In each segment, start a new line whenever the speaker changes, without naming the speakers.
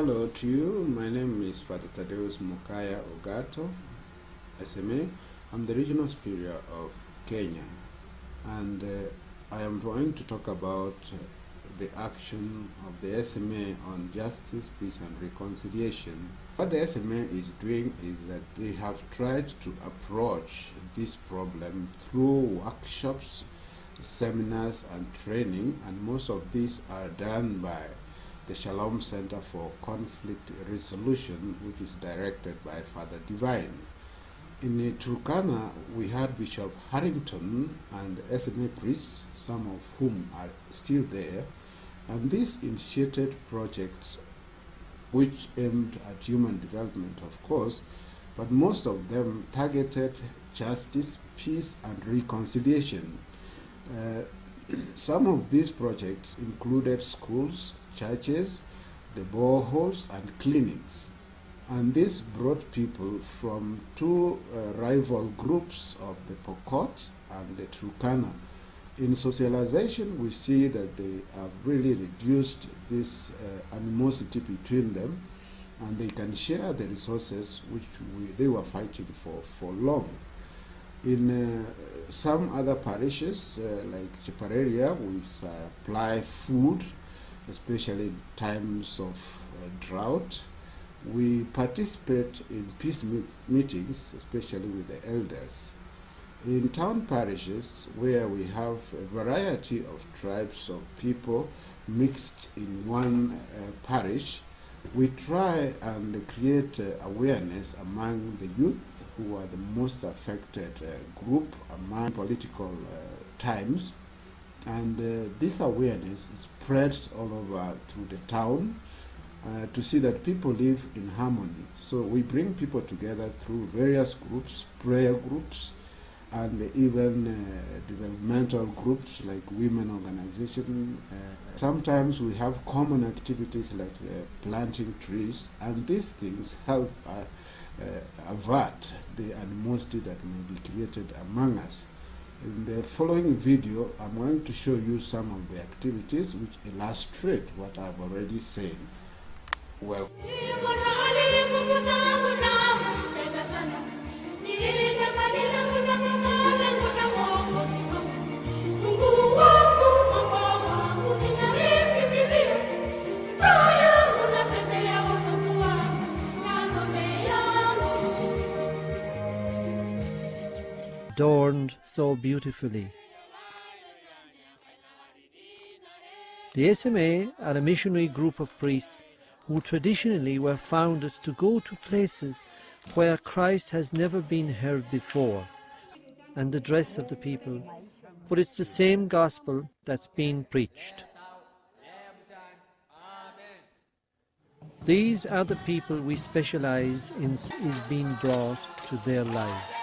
Hello to you. My name is Father Tadeus Mukaya Ogato, SMA. I'm the regional superior of Kenya, and I am going to talk about the action of the SMA on justice, peace and reconciliation. What the SMA is doing is that they have tried to approach this problem through workshops, seminars and training, and most of these are done by the Shalom Center for Conflict Resolution, which is directed by Father Divine. In Turkana, we had Bishop Harrington and SMA priests, some of whom are still there, and these initiated projects which aimed at human development, of course, but most of them targeted justice, peace and reconciliation. Some of these projects included schools, churches, the boreholes and clinics, and this brought people from two rival groups of the Pokot and the Turkana. In socialization, we see that they have really reduced this animosity between them, and they can share the resources which they were fighting for long. In some other parishes, like Chipareria, we supply food, especially in times of drought. We participate in peace meetings, especially with the elders. In town parishes, where we have a variety of tribes of people mixed in one parish, we try and create awareness among the youth, who are the most affected group among political times. And this awareness spreads all over through the town to see that people live in harmony. So we bring people together through various groups, prayer groups, and even developmental groups like women organization. Sometimes we have common activities like planting trees, and these things help avert the animosity that may be created among us. In the following video, I'm going to show you some of the activities which illustrate what I've already said. Well,
adorned so beautifully. The SMA are a missionary group of priests who traditionally were founded to go to places where Christ has never been heard before, and the dress of the people, but it's the same gospel that's being preached. These are the people we specialize in is being brought to their lives.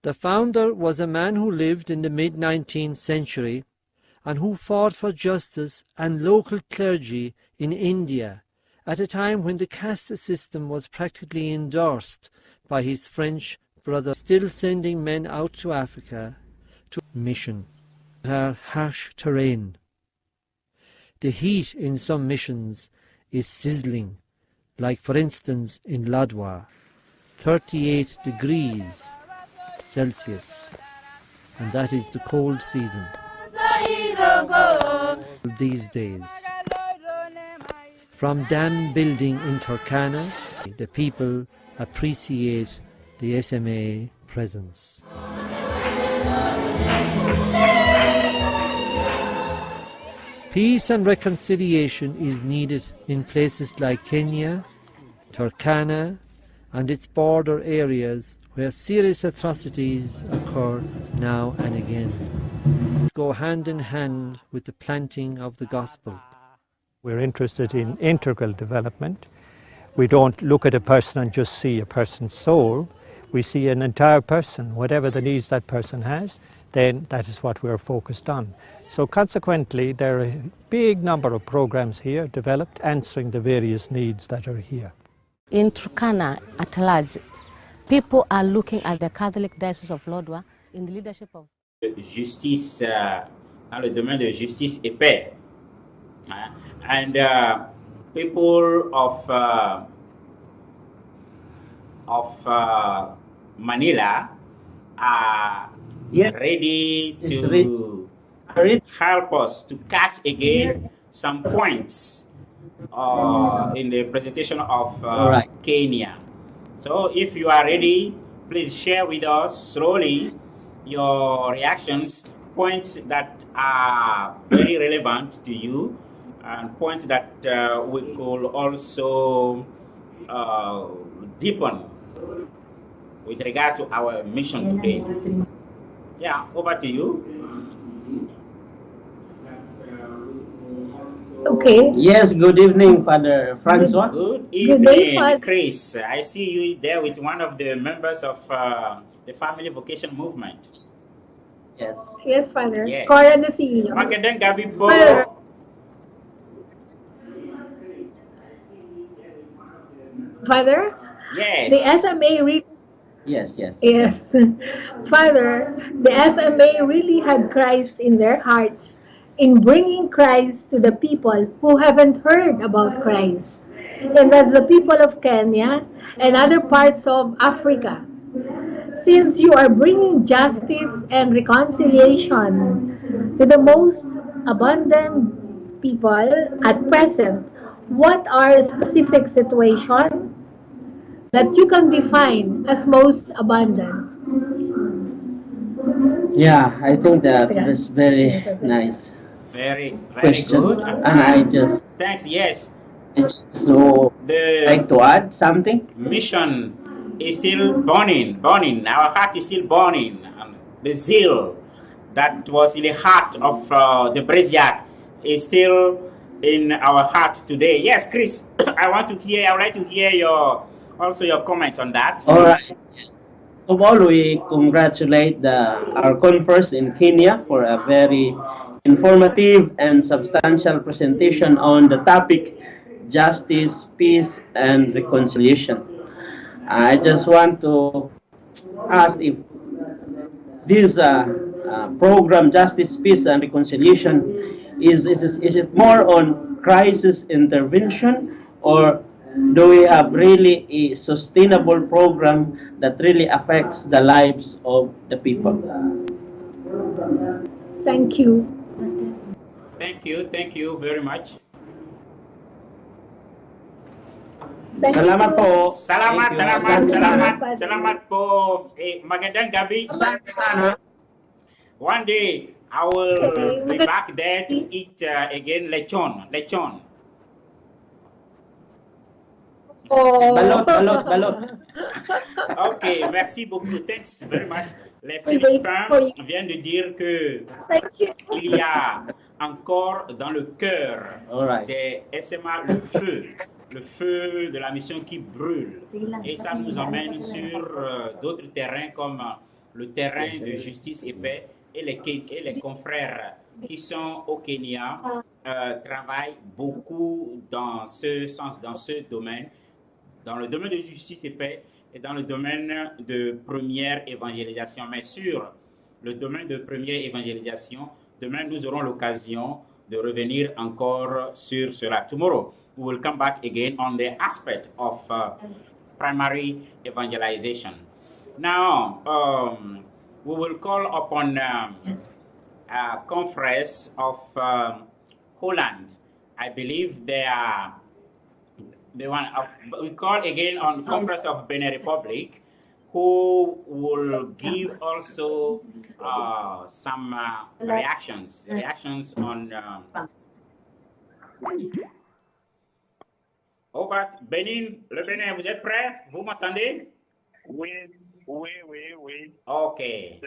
The founder was a man who lived in the mid-19th century and who fought for justice and local clergy in India at a time when the caste system was practically endorsed by his French brother, still sending men out to Africa to mission that are harsh terrain. The heat in some missions is sizzling, like for instance in Ladwa, 38 degrees Celsius, and that is the cold season these days. From dam building in Turkana, the people appreciate the SMA presence. Peace and reconciliation is needed in places like Kenya, Turkana, and its border areas where serious atrocities occur now and again. Go hand in hand with the planting of the gospel.
We're interested in integral development. We don't look at a person and just see a person's soul. We see an entire person. Whatever the needs that person has, then that is what we're focused on. So consequently, there are a big number of programs here developed answering the various needs that are here.
In Turkana at large, people are looking at the Catholic Diocese of Lodwar in the leadership of
justice, dans le domaine de justice et paix. And people of Manila are
Yes,
ready
it's
to
read.
help us to catch again some points in the presentation of
All right.
Kenya. So if you are ready, please share with us slowly your reactions, points that are very relevant to you, and points that we could also uh, deepen with regard to our mission today. Yeah, over to you.
Okay.
Yes, good evening, Father Francois.
Good
Good day,
evening,
Father.
Chris. I see you there with one of the members of the Family Vocation Movement.
Yes.
Yes, Father.
Yes.
Cora de Filio.
Magandang gabi po.
Father, Father, the
Yes.
SMA really,
Yes, yes.
yes, Father, the SMA really had Christ in their hearts in bringing Christ to the people who haven't heard about Christ. And that's the people of Kenya and other parts of Africa. Since you are bringing justice and reconciliation to the most abundant people at present, what are specific situations that you can define as most abundant?
Yeah, I think that
Yeah.
is very nice
Very, very
question.
good.
And
Thanks. Yes.
I just so
The
like to add something.
mission is still burning. Our heart is still burning. And the zeal that was in the heart of the Braziac is still in our heart today. Yes, Chris, I would like to hear your comment on that.
All right. Yes. So all we congratulate our conference in Kenya for a very informative and substantial presentation on the topic justice, peace, and reconciliation. I just want to ask if this program, Justice, Peace, and Reconciliation, is it more on crisis intervention, or do we have really a sustainable program that really affects the lives of the people?
Thank you.
Thank you very much.
Thank
Salamat
you.
po.
Salamat,
Thank you.
salamat,
Asante
salamat,
sana.
salamat po. Magandang gabi.
Asante sana.
One day, I will be
Okay.
back there to eat again lechon.
Oh.
Balot.
Ok, merci beaucoup. Thanks very much. Les
We wait
Philippins
for you.
viennent de dire que
Thank you.
il y a encore dans le cœur
All right.
des SMA le feu de la mission qui brûle. Et ça nous emmène sur d'autres terrains comme le terrain de justice et paix, et les confrères qui sont au Kenya travaillent beaucoup dans ce sens, dans ce domaine, dans le domaine de justice et paix et dans le domaine de première évangélisation. Mais sur le domaine de première évangélisation, demain nous aurons l'occasion de revenir encore sur cela. Tomorrow we will come back again on the aspect of primary evangelization. Now we will call upon a conference of Holland. I believe they are the one we call again on conference of Benin Republic, who will give also some reactions on over Benin. Le Benin, vous êtes prêts? Vous m'entendez?
Oui.
Ok.
C'est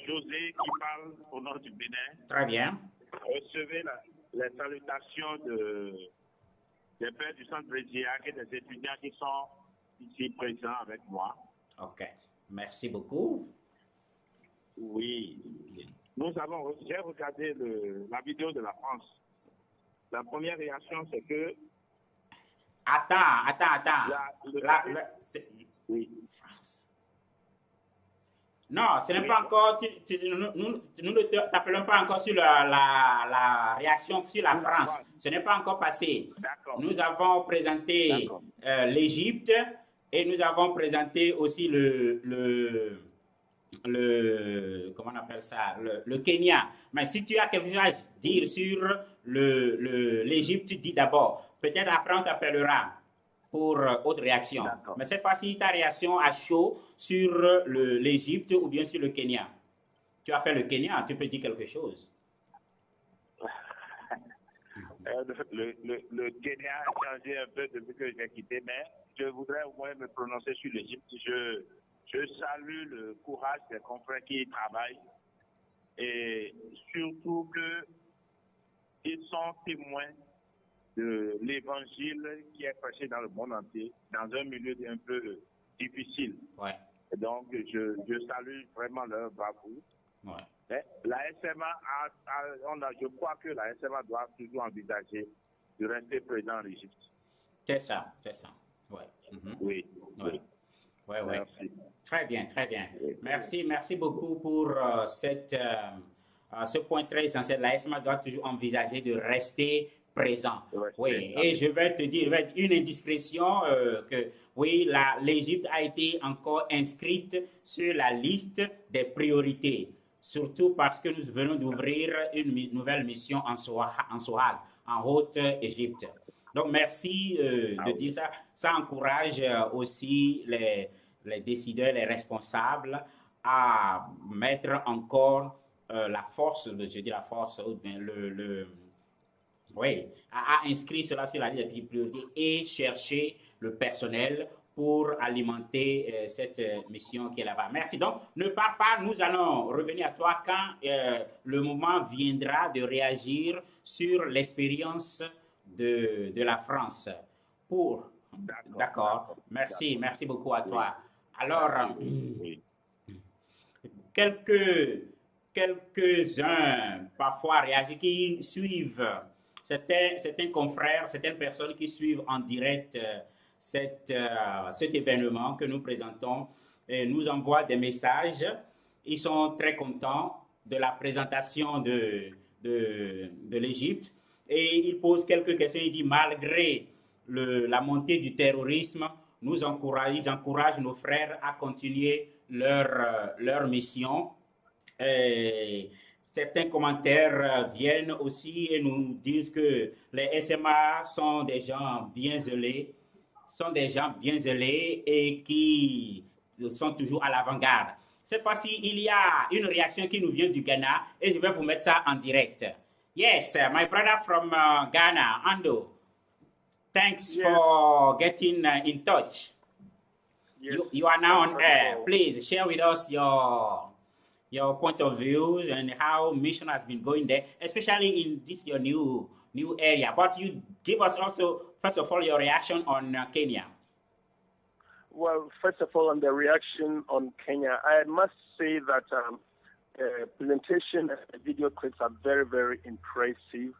José qui parle au nom du Bénin.
Très bien.
Recevez les salutations des pères du centre Brésilien et des étudiants qui sont ici présents avec moi.
Ok. Merci beaucoup.
Oui. J'ai regardé la vidéo de la France. La première réaction, c'est que...
Attends.
Oui.
Non, ce n'est
Oui,
pas encore. Nous ne t'appelons pas encore sur la réaction sur la
pour la
France.
France.
Ce n'est pas encore passé.
D'accord.
Nous avons présenté
D'accord.
l'Égypte et nous avons présenté aussi comment on appelle ça, le Kenya. Mais si tu as quelque chose à dire sur l'Égypte, dis d'abord. Peut-être après on t'appellera pour autre réaction.
D'accord.
Mais cette fois-ci, ta réaction à chaud sur l'Égypte ou bien sur le Kenya. Tu as fait le Kenya, tu peux dire quelque chose.
Le Kenya a changé un peu depuis que j'ai quitté, mais je voudrais au moins me prononcer sur l'Égypte. Je salue le courage des confrères qui y travaillent et surtout qu'ils sont témoins de l'évangile qui est prêché dans le monde entier, dans un milieu un peu difficile.
Ouais.
Et donc, je salue vraiment leur bravoure.
Ouais.
Mais la SMA, je crois que la SMA doit toujours envisager de rester présent en Égypte.
C'est ça, c'est ça. Ouais.
Oui.
Ouais. Ouais, ouais.
Merci.
Très bien, très bien. Merci beaucoup pour ce point très essentiel. La SMA doit toujours envisager de rester présent. Oui, et je vais te dire, une indiscrétion que oui, l'Égypte a été encore inscrite sur la liste des priorités, surtout parce que nous venons d'ouvrir une nouvelle mission en Sohag, en Haute-Égypte. Donc, merci de dire ça. Ça encourage aussi les décideurs, les responsables à mettre encore la force, je dis la force, ou bien oui, à inscrire cela sur la liste des priorités et chercher le personnel pour alimenter cette mission qui est là-bas. Merci. Donc, ne pars pas, nous allons revenir à toi quand le moment viendra de réagir sur l'expérience de la France. D'accord. Merci beaucoup à toi. Alors, quelques-uns parfois réagissent, qui suivent, certains confrères, certaines personnes qui suivent en direct cet événement que nous présentons, nous envoient des messages. Ils sont très contents de la présentation de l'Égypte et ils posent quelques questions. Ils disent, malgré la montée du terrorisme, ils encouragent nos frères à continuer leur mission. Certains commentaires viennent aussi et nous disent que les SMA sont des gens bien zélés, et qui sont toujours à l'avant-garde. Cette fois-ci, il y a une réaction qui nous vient du Ghana et je vais vous mettre ça en direct. Yes, my brother from Ghana, Ando. Thanks for getting in touch.
Yes.
You are now on air. Please share with us your point of view and how mission has been going there, especially in this your new area. But you give us also, first of all, your reaction on Kenya.
Well, first of all, on the reaction on Kenya, I must say that presentation and video clips are very, very impressive.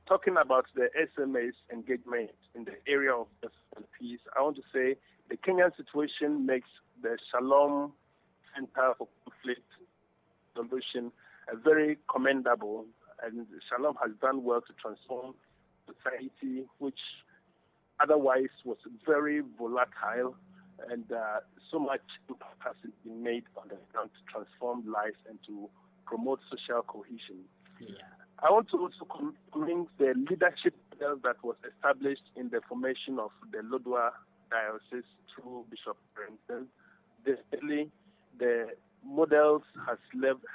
Talking about the SMA's engagement in the area of justice and peace, I want to say the Kenyan situation makes the Shalom Center for Conflict Solution very commendable, and Shalom has done well to transform society, which otherwise was very volatile, and so much impact has been made on the ground to transform lives and to promote social cohesion.
Yeah.
I want to also commend the leadership model that was established in the formation of the Lodwar Diocese through Bishop Brenton. Definitely, the models has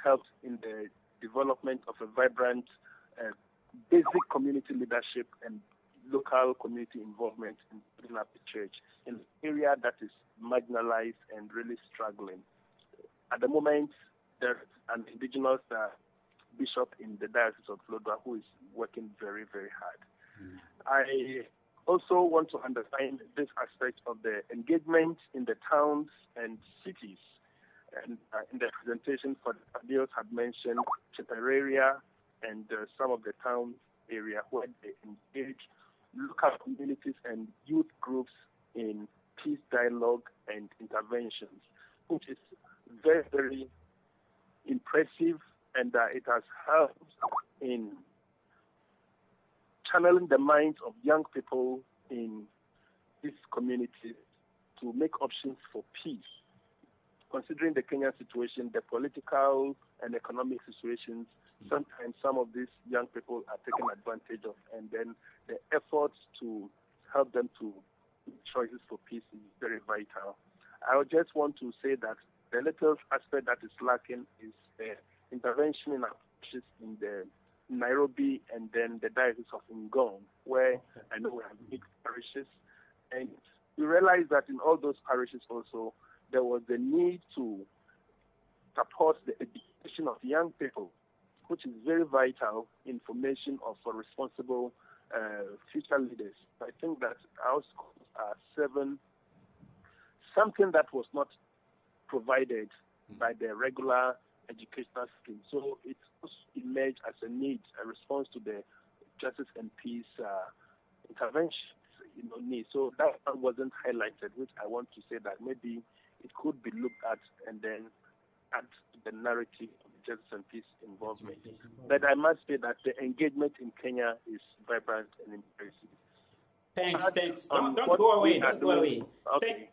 helped in the development of a vibrant, basic community leadership and local community involvement in building up the church in an area that is marginalized and really struggling. At the moment, there's an indigenous bishop in the Diocese of Lodwar who is working very, very hard. I also want to underline this aspect of the engagement in the towns and cities. And in the presentation, for the Adios had mentioned Chepereria and some of the town area where they engage local communities and youth groups in peace dialogue and interventions, which is very, very impressive, and it has helped in channeling the minds of young people in these communities to make options for peace. Considering the Kenyan situation, the political and economic situations, sometimes some of these young people are taken advantage of, and then the efforts to help them to make choices for peace is very vital. I would just want to say that the little aspect that is lacking is the intervention in our parishes in the Nairobi and then the Diocese of Ngong, where I know we have big parishes, and we realized that in all those parishes also there was the need to support the education of young people, which is very vital in formation of responsible future leaders. I think that our schools are something that was not provided by the regular educational scheme. So it also emerged as a need, a response to the justice and peace interventions, need. So that one wasn't highlighted, which I want to say that maybe it could be looked at and then add to the narrative of justice and peace involvement. But I must say that the engagement in Kenya is vibrant and impressive.
Thanks. Don't go away. Don't go away.
Okay.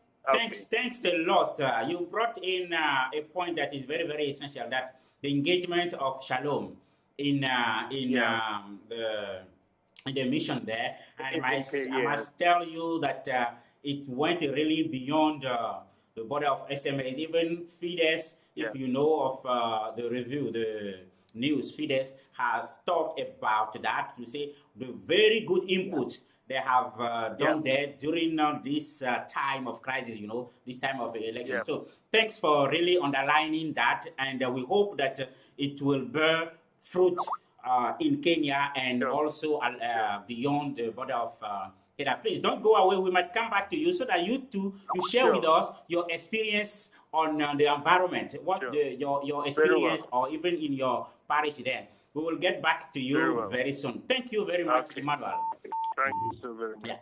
Thanks a lot. You brought in a point that is very, very essential, that the engagement of Shalom in the mission there. And I must tell you that it went really beyond the border of SMAs. Even Fides, if you know of the review, the news, Fides has talked about that to say the very good inputs they have done there during this time of crisis, this time of election. So thanks for really underlining that, and we hope that it will bear fruit in Kenya and also beyond the border of Kenya. Please don't go away. We might come back to you so that you share with us your experience on the environment, what your experience or even in your parish there. We will get back to you very soon. Thank you very much, Emmanuel.
Thank you so very much.